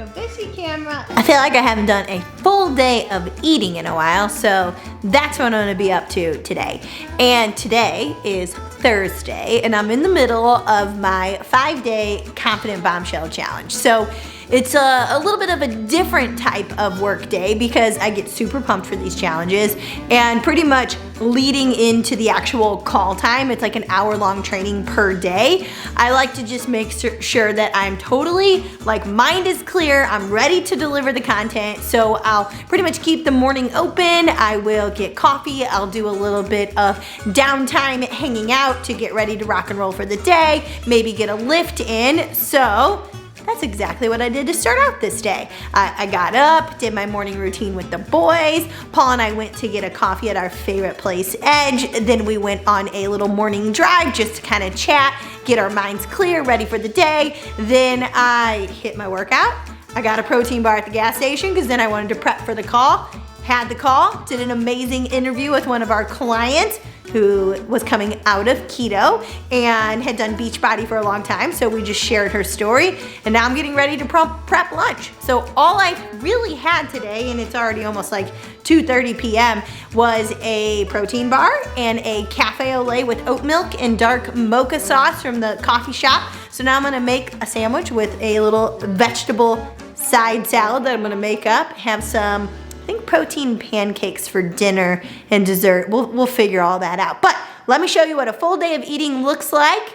a busy camera. I feel like I haven't done a full day of eating in a while, so that's what I'm gonna be up to today. And today is Thursday, and I'm in the middle of my 5-day Confident Bombshell Challenge. So it's a little bit of a different type of work day because I get super pumped for these challenges, and pretty much leading into the actual call time, it's like an hour-long training per day. I like to just make sure that I'm totally, like, mind is clear, I'm ready to deliver the content, so I'll pretty much keep the morning open. I will get coffee, I'll do a little bit of downtime hanging out to get ready to rock and roll for the day, maybe get a lift in. So that's exactly what I did to start out this day. I got up, did my morning routine with the boys. Paul and I went to get a coffee at our favorite place, Edge. Then we went on a little morning drive just to kind of chat, get our minds clear, ready for the day. Then I hit my workout. I got a protein bar at the gas station because then I wanted to prep for the call. Had the call, did an amazing interview with one of our clients who was coming out of keto and had done Beachbody for a long time, so we just shared her story, and now I'm getting ready to prep lunch. So all I really had today, and it's already almost like 2:30 p.m., was a protein bar and a cafe au lait with oat milk and dark mocha sauce from the coffee shop. So now I'm gonna make a sandwich with a little vegetable side salad that I'm gonna make up, have some protein pancakes for dinner and dessert. We'll figure all that out. But let me show you what a full day of eating looks like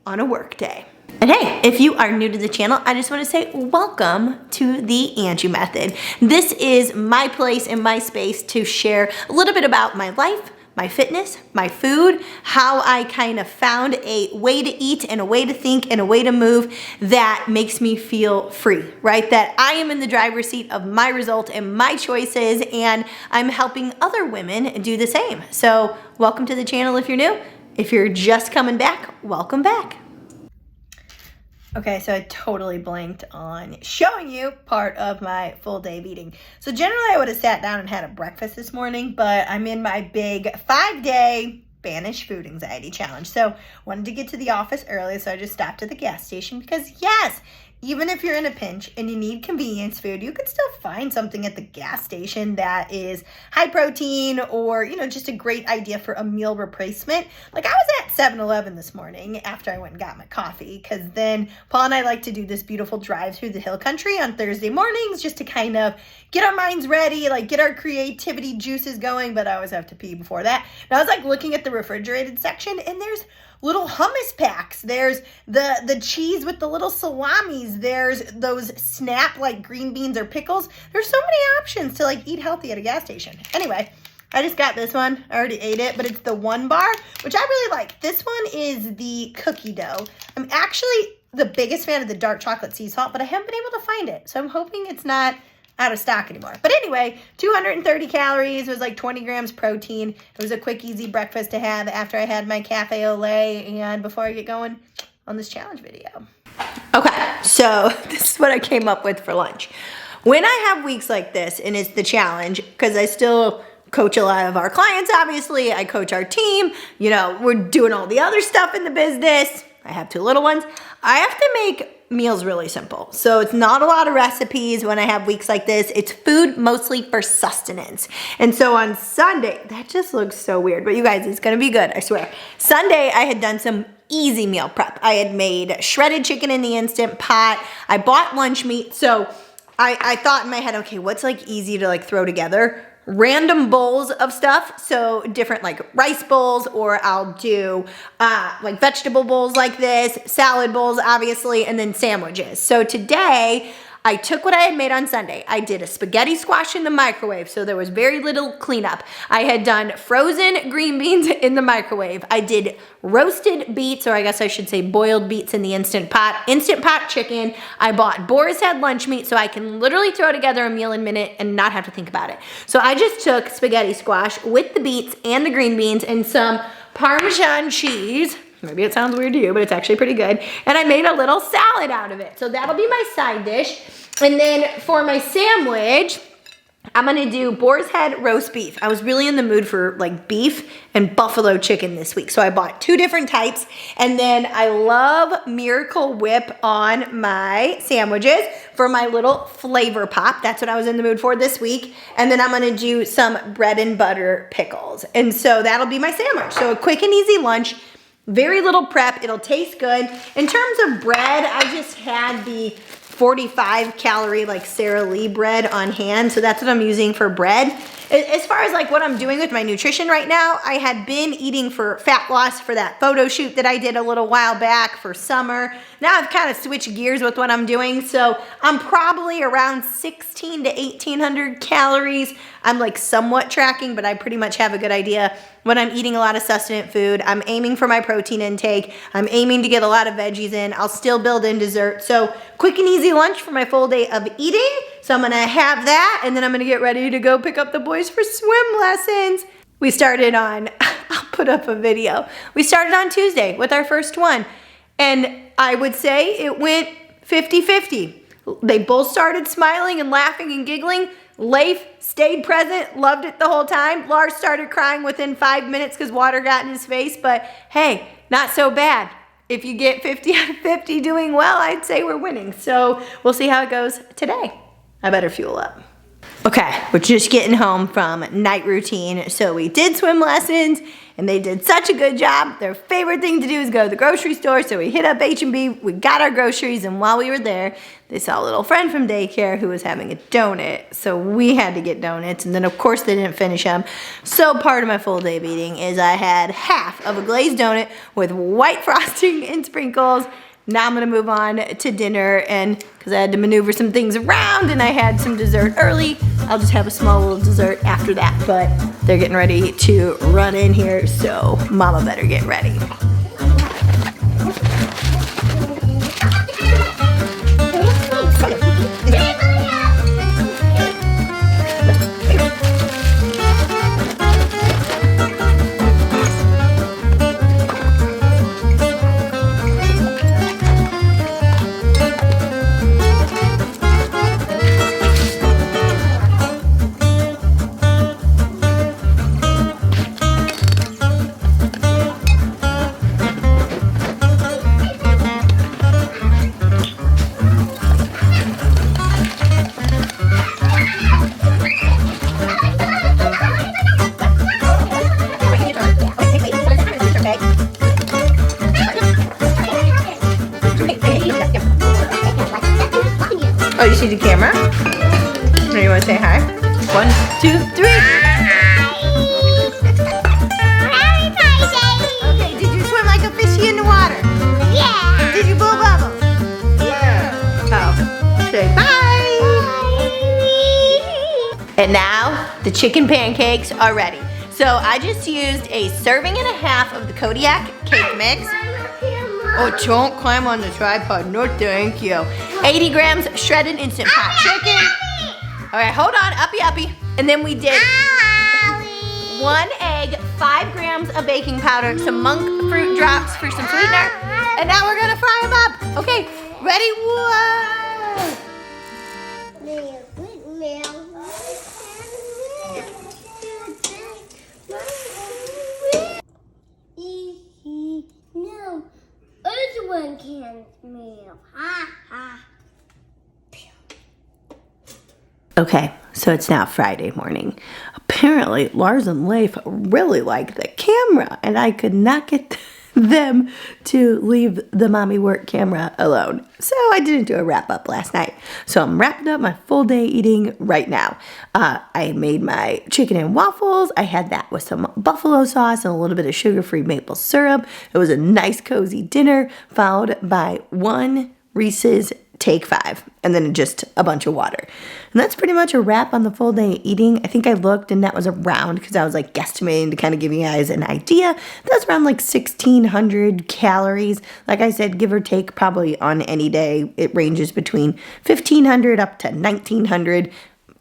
on a work day. And hey, if you are new to the channel, I just want to say welcome to the Angie Method. This is my place and my space to share a little bit about my life, my fitness, my food, how I kind of found a way to eat and a way to think and a way to move that makes me feel free, right? That I am in the driver's seat of my result and my choices, and I'm helping other women do the same. So welcome to the channel if you're new. If you're just coming back, welcome back. Okay, so I totally blanked on showing you part of my full day of eating. So generally I would have sat down and had a breakfast this morning, but I'm in my big 5-day Banish food anxiety challenge. So wanted to get to the office early, so I just stopped at the gas station because yes, even if you're in a pinch and you need convenience food, you could still find something at the gas station that is high protein or, you know, just a great idea for a meal replacement. Like I was at 7-Eleven this morning after I went and got my coffee, because then Paul and I like to do this beautiful drive through the hill country on Thursday mornings just to kind of get our minds ready, like get our creativity juices going, but I always have to pee before that. And I was like looking at the refrigerated section, and there's little hummus packs. There's the cheese with the little salamis. There's those snap like green beans or pickles. There's so many options to like eat healthy at a gas station. Anyway, I just got this one. I already ate it, but it's the one bar, which I really like. This one is the cookie dough. I'm actually the biggest fan of the dark chocolate sea salt, but I haven't been able to find it. So I'm hoping it's not out of stock anymore. But anyway, 230 calories. It was like 20 grams protein. It was a quick, easy breakfast to have after I had my cafe au lait and before I get going on this challenge video. Okay, so this is what I came up with for lunch. When I have weeks like this, and it's the challenge, because I still coach a lot of our clients, obviously. I coach our team. You know, we're doing all the other stuff in the business. I have 2 little ones. I have to make meals really simple. So it's not a lot of recipes when I have weeks like this. It's food mostly for sustenance. And so on Sunday, that just looks so weird, but you guys, it's gonna be good, I swear. Sunday, I had done some easy meal prep. I had made shredded chicken in the Instant Pot. I bought lunch meat. So I thought in my head, okay, what's like easy to like throw together? Random bowls of stuff, so different like rice bowls, or I'll do like vegetable bowls like this, salad bowls obviously, and then sandwiches. So today I took what I had made on Sunday. I did a spaghetti squash in the microwave, so there was very little cleanup. I had done frozen green beans in the microwave. I did roasted beets, or I guess I should say boiled beets in the Instant Pot chicken. I bought boar's head lunch meat so I can literally throw together a meal in a minute and not have to think about it. So I just took spaghetti squash with the beets and the green beans and some Parmesan cheese. Maybe it sounds weird to you, but it's actually pretty good. And I made a little salad out of it. So that'll be my side dish. And then for my sandwich, I'm gonna do boar's head roast beef. I was really in the mood for like beef and buffalo chicken this week. So I bought 2 different types. And then I love Miracle Whip on my sandwiches for my little flavor pop. That's what I was in the mood for this week. And then I'm gonna do some bread and butter pickles. And so that'll be my sandwich. So a quick and easy lunch. Very little prep, it'll taste good. In terms of bread, I just had the 45 calorie like Sara Lee bread on hand, so that's what I'm using for bread. As far as like what I'm doing with my nutrition right now, I had been eating for fat loss for that photo shoot that I did a little while back for summer. Now I've kind of switched gears with what I'm doing, so I'm probably around 16 to 1800 calories. I'm like somewhat tracking, but I pretty much have a good idea when I'm eating a lot of sustenance food. I'm aiming for my protein intake. I'm aiming to get a lot of veggies in. I'll still build in dessert. So quick and easy lunch for my full day of eating. So I'm gonna have that, and then I'm gonna get ready to go pick up the boys for swim lessons. We started on, I'll put up a video. We started on Tuesday with our first one. And I would say it went 50-50. They both started smiling and laughing and giggling. Leif stayed present, loved it the whole time. Lars started crying within 5 minutes because water got in his face, but hey, not so bad. If you get 50 out of 50 doing well, I'd say we're winning. So we'll see how it goes today. I better fuel up. Okay, we're just getting home from night routine. So we did swim lessons and they did such a good job. Their favorite thing to do is go to the grocery store. So we hit up H&B, we got our groceries, and while we were there, they saw a little friend from daycare who was having a donut. So we had to get donuts, and then of course they didn't finish them. So part of my full day of eating is I had half of a glazed donut with white frosting and sprinkles. Now I'm gonna move on to dinner, and because I had to maneuver some things around and I had some dessert early, I'll just have a small little dessert after that. But they're getting ready to run in here, so mama better get ready. Oh, you see the camera? Or you want to say hi? 1, 2, 3. Okay, did you swim like a fishy in the water? Yeah. Did you blow bubbles? Yeah. Oh, say bye. And now the chicken pancakes are ready. So I just used a serving and a half of the Kodiak cake mix. Oh, don't climb on the tripod. No, thank you. 80 grams shredded instant pot chicken. All right, hold on. Uppy. And then we did 1 egg, 5 grams of baking powder, some monk fruit drops for some sweetener. And now we're going to fry them up. Okay, ready? Whoa. No, other one can't move. Ha ha. Okay, so it's now Friday morning. Apparently, Lars and Leif really like the camera, and I could not get them to leave the mommy work camera alone. So I didn't do a wrap up last night. So I'm wrapping up my full day eating right now. I made my chicken and waffles. I had that with some buffalo sauce and a little bit of sugar-free maple syrup. It was a nice cozy dinner, followed by 1 Reese's Take 5, and then just a bunch of water. And that's pretty much a wrap on the full day eating. I think I looked and that was around, because I was like guesstimating to kind of give you guys an idea. That's around like 1,600 calories. Like I said, give or take, probably on any day. It ranges between 1,500 up to 1,900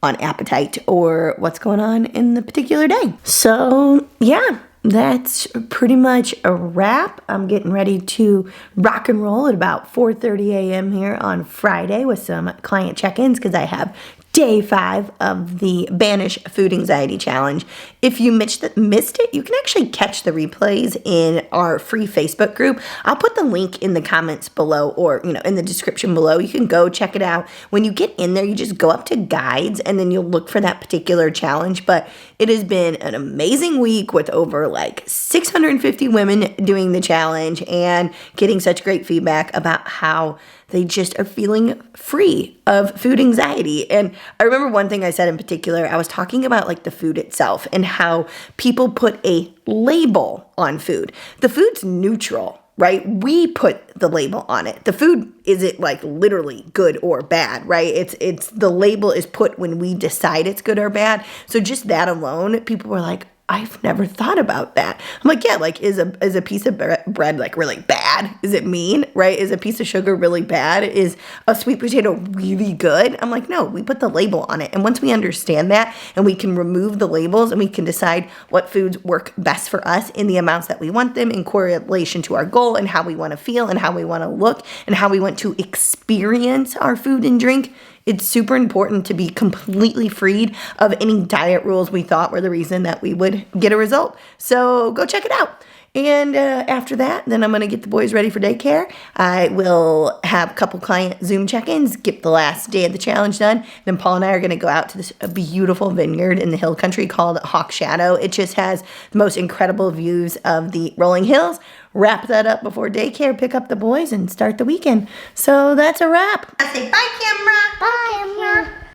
on appetite or what's going on in the particular day. So yeah, that's pretty much a wrap. I'm getting ready to rock and roll at about 4:30 a.m. here on Friday with some client check-ins, because I have day 5 of the Banish Food Anxiety Challenge. If you missed it, you can actually catch the replays in our free Facebook group. I'll put the link in the comments below, or in the description below. You can go check it out. When you get in there, you just go up to guides and then you'll look for that particular challenge. But it has been an amazing week with over like 650 women doing the challenge and getting such great feedback about how they just are feeling free of food anxiety. And I remember one thing I said in particular, I was talking about like the food itself and how people put a label on food. The food's neutral, right? We put the label on it. The food isn't like literally good or bad, right? It's the label is put when we decide it's good or bad. So just that alone, people were like, I've never thought about that. I'm like, yeah, like is a piece of bread like really bad? Is it mean, right? Is a piece of sugar really bad? Is a sweet potato really good? I'm like, no, we put the label on it. And once we understand that and we can remove the labels and we can decide what foods work best for us in the amounts that we want them in correlation to our goal and how we want to feel and how we want to look and how we want to experience our food and drink, it's super important to be completely freed of any diet rules we thought were the reason that we would get a result. So go check it out. And after that, then I'm going to get the boys ready for daycare. I will have a couple client Zoom check-ins, get the last day of the challenge done. Then Paul and I are going to go out to this beautiful vineyard in the hill country called Hawk Shadow. It just has the most incredible views of the rolling hills. Wrap that up before daycare, pick up the boys, and start the weekend. So that's a wrap. I say bye, camera. Bye, camera.